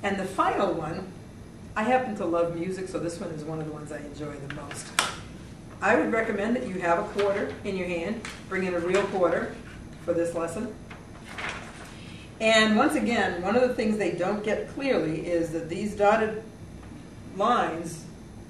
And the final one, I happen to love music, so this one is one of the ones I enjoy the most. I would recommend that you have a quarter in your hand. Bring in a real quarter for this lesson. And once again, one of the things they don't get clearly is that these dotted lines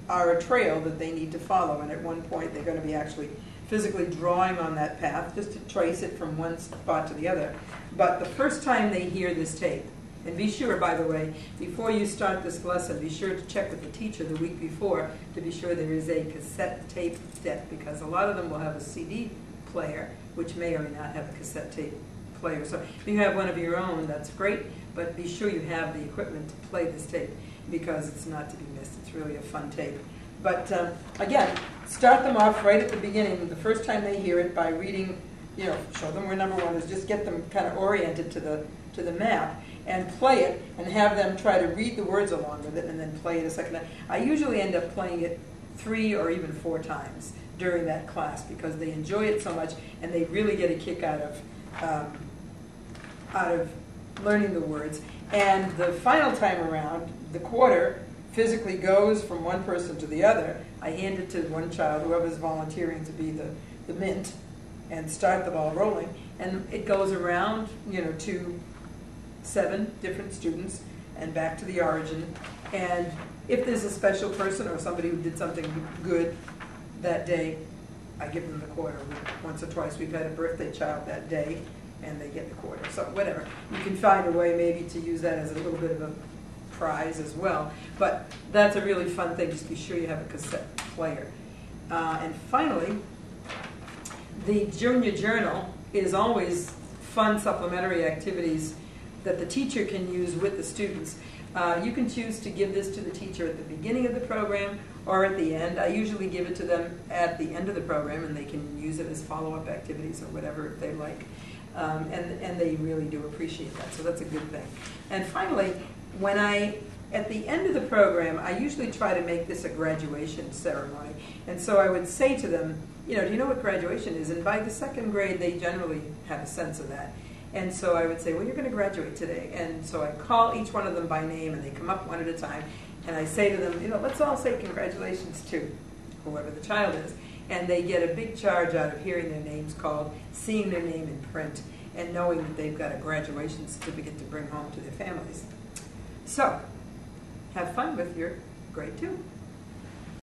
are a trail that they need to follow, and at one point they're going to be actually physically drawing on that path just to trace it from one spot to the other. But the first time they hear this tape, and be sure, by the way, before you start this lesson, be sure to check with the teacher the week before to be sure there is a cassette tape deck, because a lot of them will have a CD player, which may or may not have a cassette tape player. So if you have one of your own, that's great, but be sure you have the equipment to play this tape, because it's not to be missed. It's really a fun tape. But again, start them off right at the beginning, the first time they hear it, by reading, show them where number one is, just get them kind of oriented to the map, and play it, and have them try to read the words along with it, and then play it a second time. I usually end up playing it 3 or even 4 times during that class, because they enjoy it so much, and they really get a kick out of learning the words. And the final time around, the quarter physically goes from one person to the other. I hand it to one child, whoever's volunteering to be the mint, and start the ball rolling. And it goes around, to 7 different students and back to the origin. And if there's a special person or somebody who did something good that day, I give them the quarter. Once or twice we've had a birthday child that day, and they get the quarter. So whatever. You can find a way maybe to use that as a little bit of a prize as well. But that's a really fun thing. Just be sure you have a cassette player. And finally, the Junior Journal is always fun supplementary activities that the teacher can use with the students. You can choose to give this to the teacher at the beginning of the program or at the end. I usually give it to them at the end of the program, and they can use it as follow-up activities or whatever they like. And they really do appreciate that, so that's a good thing. And finally, at the end of the program, I usually try to make this a graduation ceremony. And so I would say to them, do you know what graduation is? And by the 2nd grade, they generally have a sense of that. And so I would say, well, you're going to graduate today. And so I call each one of them by name, and they come up one at a time. And I say to them, let's all say congratulations to whoever the child is. And they get a big charge out of hearing their names called, seeing their name in print, and knowing that they've got a graduation certificate to bring home to their families. So, have fun with your grade 2.